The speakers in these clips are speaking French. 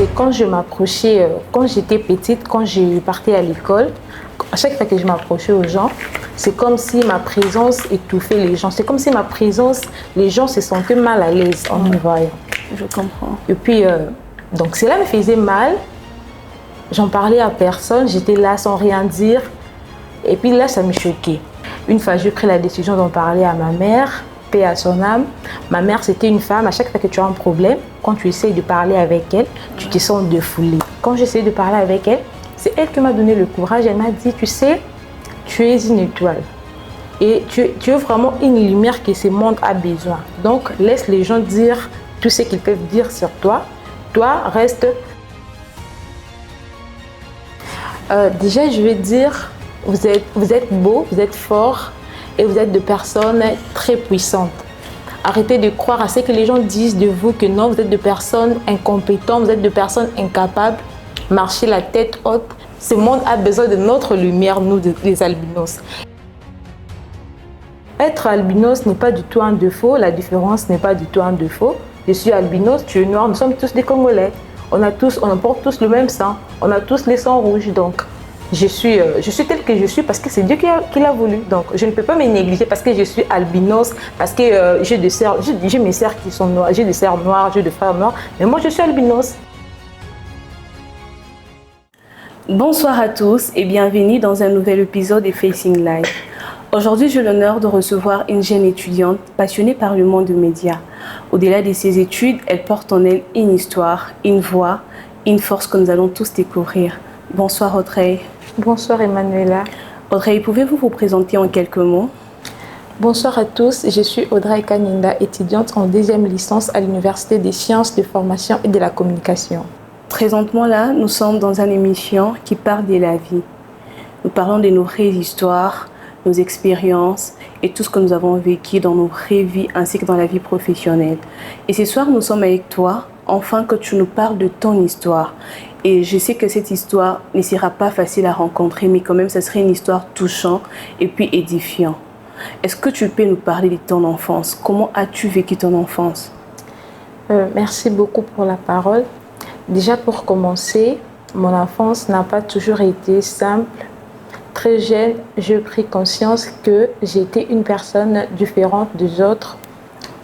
c'est quand je m'approchais, quand j'étais petite, quand je partais à l'école, à chaque fois que je m'approchais aux gens, c'est comme si ma présence étouffait les gens. C'est comme si ma présence, les gens se sentaient mal à l'aise en me voyant. Je comprends. Et puis, donc cela me faisait mal. J'en parlais à personne, j'étais là sans rien dire. Et puis là, ça me choquait. Une fois, j'ai pris la décision d'en parler à ma mère, paix à son âme. Ma mère, c'était une femme. À chaque fois que tu as un problème, quand tu essayes de parler avec elle, tu te sens défoulé. Quand j'essayais de parler avec elle, c'est elle qui m'a donné le courage. Elle m'a dit, tu sais, tu es une étoile. Et tu es vraiment une lumière que ce monde a besoin. Donc, laisse les gens dire tout ce qu'ils peuvent dire sur toi. Toi, reste. Déjà, je vais dire, vous êtes beau, vous êtes fort et vous êtes des personnes très puissantes. Arrêtez de croire à ce que les gens disent de vous, que non, vous êtes des personnes incompétentes, vous êtes des personnes incapables. Marchez la tête haute. Ce monde a besoin de notre lumière, nous, les albinos. Être albinos n'est pas du tout un défaut, la différence n'est pas du tout un défaut. Je suis albinos, tu es noir, nous sommes tous des Congolais. On porte tous le même sang, on a tous les sangs rouges. Donc, je suis telle que je suis parce que c'est Dieu qui l'a voulu. Donc, je ne peux pas me négliger parce que je suis albinos, parce que j'ai mes sœurs qui sont noires, j'ai des sœurs noires, j'ai des frères noirs. Mais moi, je suis albinos. Bonsoir à tous et bienvenue dans un nouvel épisode de Facing Life. Aujourd'hui, j'ai l'honneur de recevoir une jeune étudiante passionnée par le monde des médias. Au-delà de ses études, elle porte en elle une histoire, une voix, une force que nous allons tous découvrir. Bonsoir Audrey. Bonsoir Emmanuela. Audrey, pouvez-vous vous présenter en quelques mots? Bonsoir à tous, je suis Audrey Kaninda, étudiante en deuxième licence à l'Université des sciences de formation et de la communication. Présentement là, nous sommes dans une émission qui parle de la vie. Nous parlons de nos vraies histoires, nos expériences et tout ce que nous avons vécu dans nos vraies vies ainsi que dans la vie professionnelle. Et ce soir, nous sommes avec toi, afin que tu nous parles de ton histoire. Et je sais que cette histoire ne sera pas facile à rencontrer, mais quand même, ça serait une histoire touchante et puis édifiante. Est-ce que tu peux nous parler de ton enfance? Comment as-tu vécu ton enfance? Merci beaucoup pour la parole. Déjà pour commencer, mon enfance n'a pas toujours été simple. Très jeune, j'ai pris conscience que j'étais une personne différente des autres.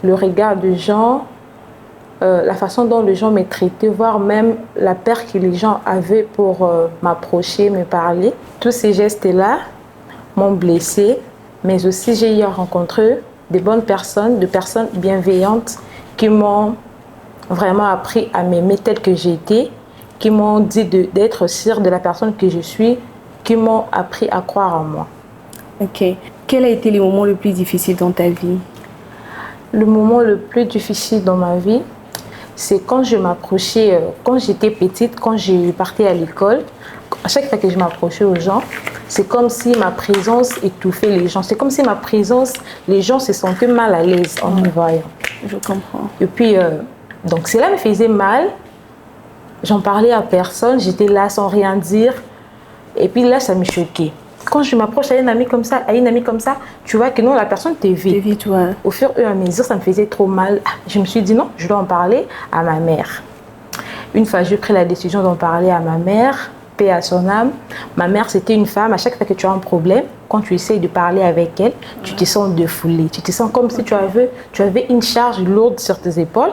Le regard des gens, la façon dont les gens me traitaient, voire même la peur que les gens avaient pour m'approcher, me parler. Tous ces gestes-là m'ont blessée, mais aussi j'ai eu à rencontrer des bonnes personnes, des personnes bienveillantes qui m'ont vraiment appris à m'aimer telle que j'étais, qui m'ont dit d'être sûre de la personne que je suis, qui m'ont appris à croire en moi. Ok. Quel a été le moment le plus difficile dans ta vie? Le moment le plus difficile dans ma vie, c'est quand je m'approchais, quand j'étais petite, quand je partais à l'école. À chaque fois que je m'approchais aux gens, c'est comme si ma présence étouffait les gens. C'est comme si ma présence, les gens se sentaient mal à l'aise en me voyant. Je comprends. Et puis, donc cela me faisait mal. J'en parlais à personne, j'étais là sans rien dire. Et puis là, ça me choquait. Quand je m'approche à une amie comme ça, tu vois que non, la personne t'évite. T'évites, ouais. Au fur et à mesure, ça me faisait trop mal. Je me suis dit non, je dois en parler à ma mère. Une fois, j'ai pris la décision d'en parler à ma mère, paix à son âme. Ma mère, c'était une femme. À chaque fois que tu as un problème, quand tu essayes de parler avec elle, tu te sens défoulé. Tu te sens comme si tu avais une charge lourde sur tes épaules.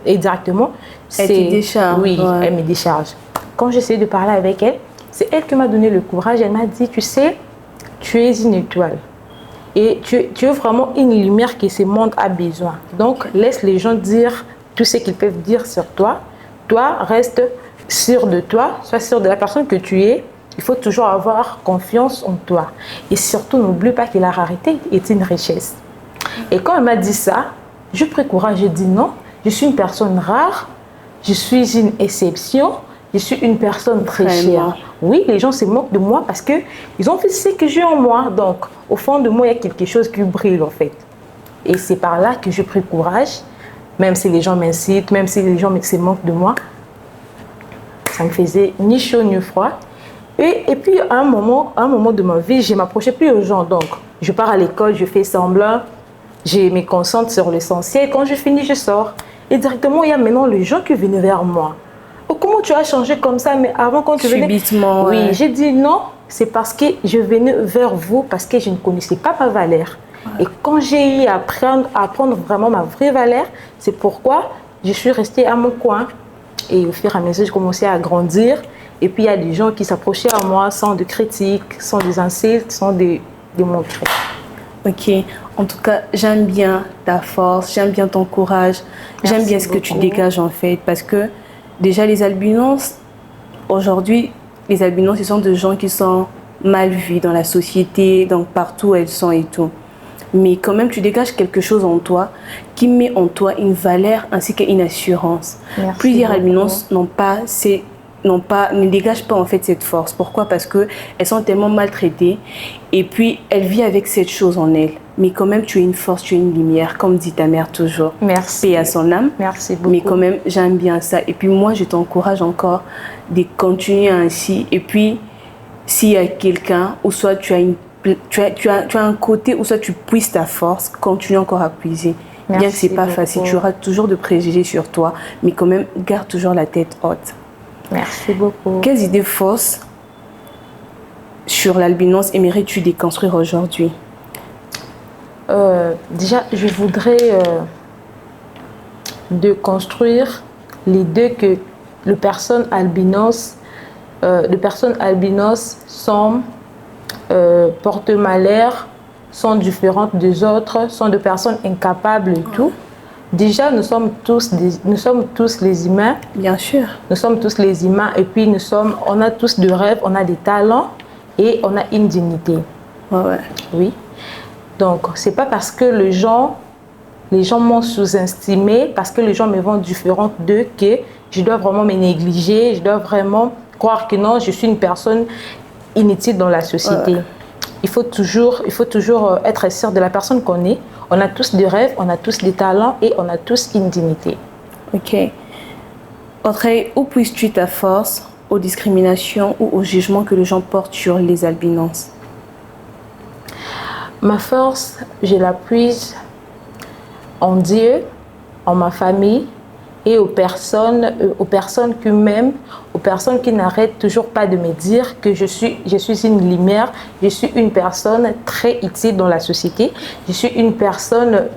Et directement, elle te décharge. Oui, ouais. Elle me décharge. Quand j'essayais de parler avec elle, c'est elle qui m'a donné le courage. Elle m'a dit, tu sais, tu es une étoile. Et tu es vraiment une lumière que ce monde a besoin. Donc, laisse les gens dire tout ce qu'ils peuvent dire sur toi. Toi, reste sûr de toi, sois sûr de la personne que tu es. Il faut toujours avoir confiance en toi. Et surtout, n'oublie pas que la rareté est une richesse. Et quand elle m'a dit ça, j'ai pris courage. J'ai dit non, je suis une personne rare, je suis une exception. Je suis une personne très chère. Oui, les gens se moquent de moi parce qu'ils ont vu ce que j'ai en moi. Donc, au fond de moi, il y a quelque chose qui brille en fait. Et c'est par là que j'ai pris courage. Même si les gens m'incitent, même si les gens se moquent de moi, ça me faisait ni chaud ni froid. Et puis, à un moment de ma vie, je ne m'approchais plus aux gens. Donc, je pars à l'école, je fais semblant, je me concentre sur l'essentiel. Quand je finis, je sors. Et directement, il y a maintenant les gens qui viennent vers moi. oh, comment tu as changé comme ça, mais avant quand tu venais... Subitement, Oui, ouais. j'ai dit non, c'est parce que je venais vers vous, parce que je ne connaissais pas ma valeur. Ouais. Et quand j'ai eu à apprendre vraiment ma vraie valeur, c'est pourquoi je suis restée à mon coin. Et au fur et à mesure, j'ai commencé à grandir. Et puis, il y a des gens qui s'approchaient à moi sans de critiques, sans des insultes, sans des montrer. Ok. En tout cas, j'aime bien ta force, j'aime bien ton courage, j'aime bien ce que tu dégages en fait. Parce que déjà, les albinos, aujourd'hui, les albinos, ce sont des gens qui sont mal vus dans la société, donc partout où elles sont et tout. Mais quand même, tu dégages quelque chose en toi qui met en toi une valeur ainsi qu'une assurance. Merci Plusieurs beaucoup. albinos ne dégagent pas en fait cette force. Pourquoi? Parce qu'elles sont tellement maltraitées et puis elles vivent avec cette chose en elles. Mais quand même, tu es une force, tu es une lumière, comme dit ta mère toujours. Merci. Paix à son âme. Merci beaucoup. Mais quand même, j'aime bien ça. Et puis moi, je t'encourage encore de continuer ainsi. Et puis, s'il y a quelqu'un, ou soit tu as un côté où soit tu puises ta force, continue encore à puiser. Merci bien que c'est pas beaucoup. facile, tu auras toujours de préjugés sur toi, mais quand même, garde toujours la tête haute. Merci beaucoup. Quelles idées fausses sur l'albinos aimerais-tu déconstruire aujourd'hui? Déjà, je voudrais déconstruire l'idée que les personnes albinos sont portent malheur, sont différentes des autres, sont des personnes incapables et tout. Déjà, nous sommes tous les humains. Bien sûr. Nous sommes tous les humains et puis on a tous des rêves, on a des talents et on a une dignité. Ouais. Oui. Donc, c'est pas parce que les gens m'ont sous-estimé, parce que les gens me voient différente d'eux que je dois vraiment me négliger, je dois vraiment croire que non, je suis une personne inutile dans la société. Ouais. Il faut toujours être sûr de la personne qu'on est. On a tous des rêves, on a tous des talents et on a tous une dignité. Ok. Audrey, où puisses-tu ta force aux discriminations ou aux jugements que les gens portent sur les albinos? Ma force, je la puise en Dieu, en ma famille et aux personnes qui m'aiment, aux personnes qui n'arrêtent toujours pas de me dire que je suis une lumière, je suis une personne très utile dans la société, je suis une personne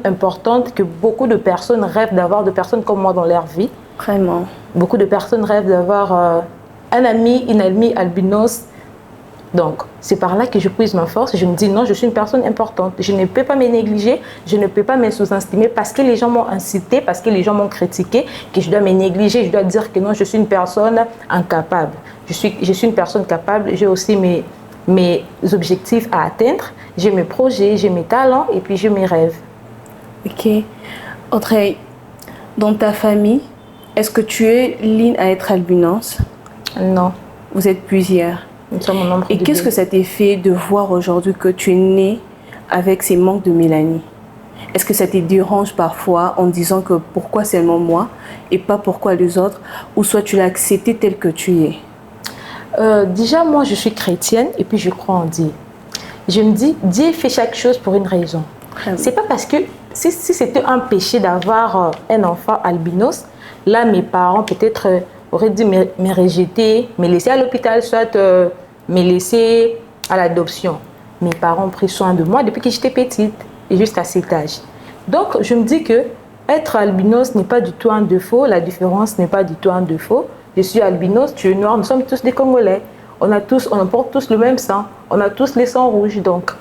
importante que beaucoup de personnes rêvent d'avoir de personnes comme moi dans leur vie. Vraiment. Beaucoup de personnes rêvent d'avoir un ami, une amie albinos. Donc, c'est par là que je puise ma force. Je me dis non, je suis une personne importante. Je ne peux pas me négliger, je ne peux pas me sous-estimer parce que les gens m'ont incité, parce que les gens m'ont critiqué, que je dois me négliger, je dois dire que non, je suis une personne incapable. Je suis une personne capable, j'ai aussi mes objectifs à atteindre, j'ai mes projets, j'ai mes talents et puis j'ai mes rêves. Ok. Audrey, dans ta famille, est-ce que tu es ligne à être albinos? Non. Vous êtes plusieurs. Et qu'est-ce que ça t'a fait de voir aujourd'hui que tu es née avec ces manques de mélanine? Est-ce que ça te dérange parfois en disant que pourquoi seulement moi et pas pourquoi les autres? Ou soit tu l'as accepté tel que tu es? Déjà, moi, je suis chrétienne et puis je crois en Dieu. Je me dis, Dieu fait chaque chose pour une raison. C'est pas parce que si c'était un péché d'avoir un enfant albinos, là, mes parents peut-être auraient dû me rejeter, me laisser à l'hôpital, soit me laisser à l'adoption. Mes parents ont pris soin de moi depuis que j'étais petite et juste à cet âge. Donc, je me dis que être albinos n'est pas du tout un défaut, la différence n'est pas du tout un défaut. Je suis albinos, tu es noir, nous sommes tous des Congolais. On porte tous le même sang, on a tous les sangs rouges. Donc,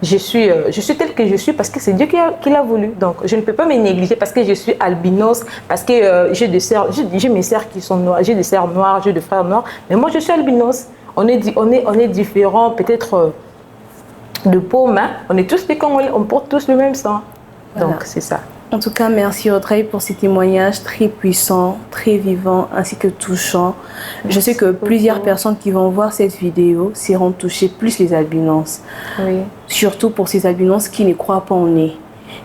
je suis telle que je suis parce que c'est Dieu qui l'a voulu. Donc, je ne peux pas me négliger parce que je suis albinos, parce que j'ai mes sœurs qui sont noires, j'ai des sœurs noires, j'ai des frères noirs. Mais moi, je suis albinos. On est différents, peut-être de peau, mais on est tous des Congolais, on porte tous le même sang. Voilà. Donc, c'est ça. En tout cas, merci Audrey pour ces témoignages très puissants, très vivants, ainsi que touchants. Je sais que plusieurs personnes qui vont voir cette vidéo seront touchées, plus les albinos. Oui. Surtout pour ces albinos qui ne croient pas en eux,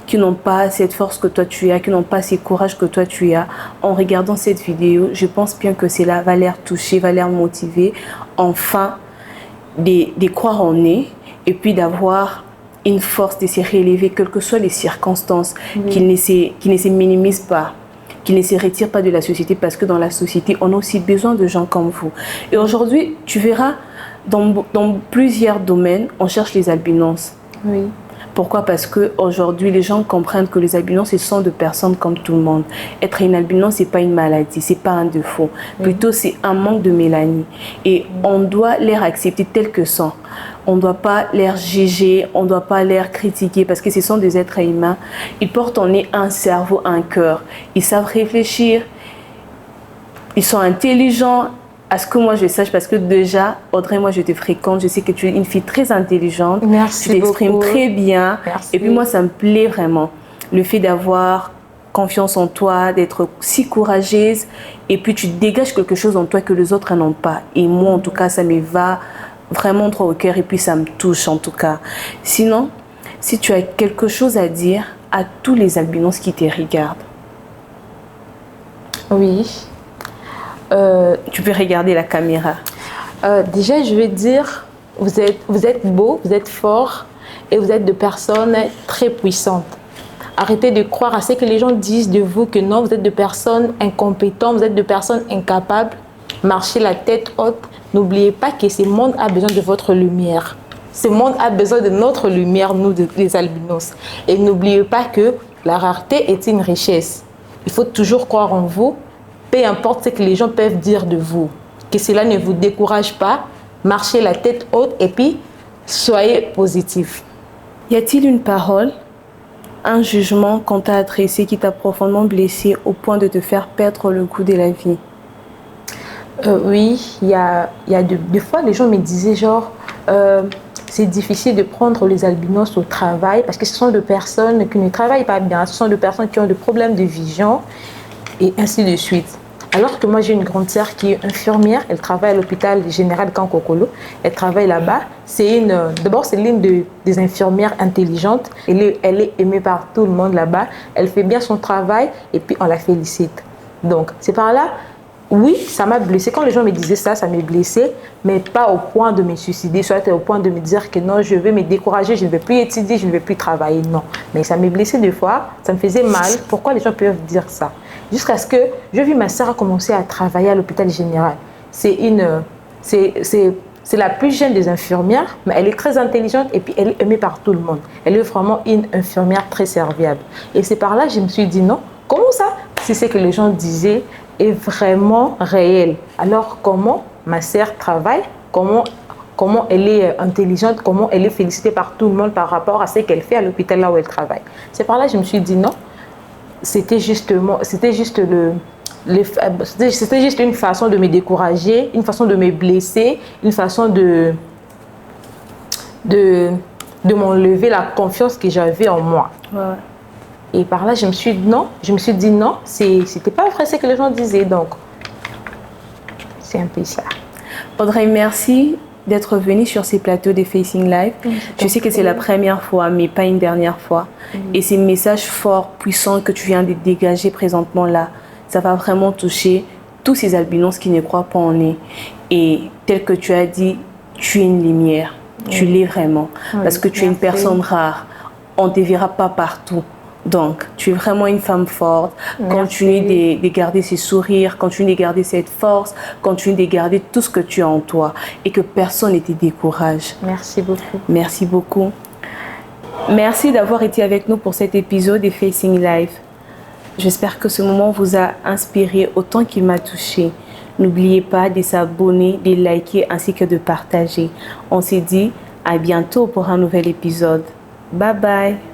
qui n'ont pas cette force que toi tu as, qui n'ont pas ce courage que toi tu as. En regardant cette vidéo, je pense bien que cela va les toucher, va les motiver, enfin, de croire en eux et puis d'avoir une force de se relever, quelles que soient les circonstances, qu'ils ne se minimisent pas, qui ne se retirent pas de la société parce que dans la société, on a aussi besoin de gens comme vous. Et aujourd'hui, tu verras, dans plusieurs domaines, on cherche les albinos. Oui. Pourquoi? Parce qu'aujourd'hui, les gens comprennent que les albinos, ce sont des personnes comme tout le monde. Être une albinos, ce n'est pas une maladie, ce n'est pas un défaut. Plutôt, c'est un manque de mélanie. Et on doit les accepter tels que sont. On ne doit pas les juger, on ne doit pas les critiquer parce que ce sont des êtres humains. Ils portent en eux un cerveau, un cœur. Ils savent réfléchir. Ils sont intelligents. À ce que moi je sache, parce que déjà, Audrey, moi je te fréquente, je sais que tu es une fille très intelligente. Merci tu t'exprimes beaucoup. très bien. Merci. Et puis moi, ça me plaît vraiment. Le fait d'avoir confiance en toi, d'être si courageuse. Et puis tu dégages quelque chose en toi que les autres n'ont pas. Et moi, en tout cas, ça me va vraiment droit au cœur et puis ça me touche en tout cas. Sinon, si tu as quelque chose à dire à tous les albinos qui te regardent. Oui. Tu peux regarder la caméra. Déjà, je vais dire, vous êtes beaux, vous êtes forts et vous êtes de personnes très puissantes. Arrêtez de croire à ce que les gens disent de vous, que non, vous êtes de personnes incompétentes, vous êtes de personnes incapables. Marchez la tête haute. N'oubliez pas que ce monde a besoin de votre lumière. Ce monde a besoin de notre lumière, nous, les albinos. Et n'oubliez pas que la rareté est une richesse. Il faut toujours croire en vous. Peu importe ce que les gens peuvent dire de vous, que cela ne vous décourage pas, marchez la tête haute et puis soyez positif. Y a-t-il une parole, un jugement qu'on t'a adressé qui t'a profondément blessé au point de te faire perdre le goût de la vie? Oui, il y a des fois les gens me disaient genre c'est difficile de prendre les albinos au travail parce que ce sont des personnes qui ne travaillent pas bien, ce sont des personnes qui ont des problèmes de vision et ainsi de suite. Alors que moi, j'ai une grande sœur qui est infirmière. Elle travaille à l'hôpital général Kankokolo. Elle travaille là-bas. D'abord, c'est l'une des infirmières intelligentes. Elle est aimée par tout le monde là-bas. Elle fait bien son travail et puis on la félicite. Donc, c'est par là, oui, ça m'a blessée. Quand les gens me disaient ça, ça m'a blessée, mais pas au point de me suicider, soit au point de me dire que non, je vais me décourager, je ne vais plus étudier, je ne vais plus travailler. Non, mais ça m'a blessée des fois, ça me faisait mal. Pourquoi les gens peuvent dire ça? Jusqu'à ce que je vis ma sœur commencer à travailler à l'hôpital général. C'est la plus jeune des infirmières, mais elle est très intelligente et puis elle est aimée par tout le monde. Elle est vraiment une infirmière très serviable. Et c'est par là que je me suis dit non, comment ça? Si c'est que les gens disaient est vraiment réel. Alors comment ma sœur travaille, comment elle est intelligente, comment elle est félicitée par tout le monde par rapport à ce qu'elle fait à l'hôpital là où elle travaille. C'est par là que je me suis dit non, c'était juste une façon de me décourager, une façon de me blesser, une façon de m'enlever la confiance que j'avais en moi. Ouais. Et par là, je me suis dit non, c'était pas vrai ce que les gens disaient. Donc, c'est un peu ça. Audrey, merci d'être venue sur ces plateaux de Facing Life. Je sais que c'est la première fois, mais pas une dernière fois. Et ces messages forts, puissants que tu viens de dégager présentement là, ça va vraiment toucher tous ces albinos qui ne croient pas en eux. Et tel que tu as dit, tu es une lumière. Tu l'es vraiment. Parce que tu es une personne rare. On ne te verra pas partout. Donc, tu es vraiment une femme forte. Continue de garder ce sourire, continue de garder cette force, continue de garder tout ce que tu as en toi et que personne ne te décourage. Merci beaucoup. Merci beaucoup. Merci d'avoir été avec nous pour cet épisode de Facing Life. J'espère que ce moment vous a inspiré autant qu'il m'a touché. N'oubliez pas de s'abonner, de liker ainsi que de partager. On se dit à bientôt pour un nouvel épisode. Bye bye.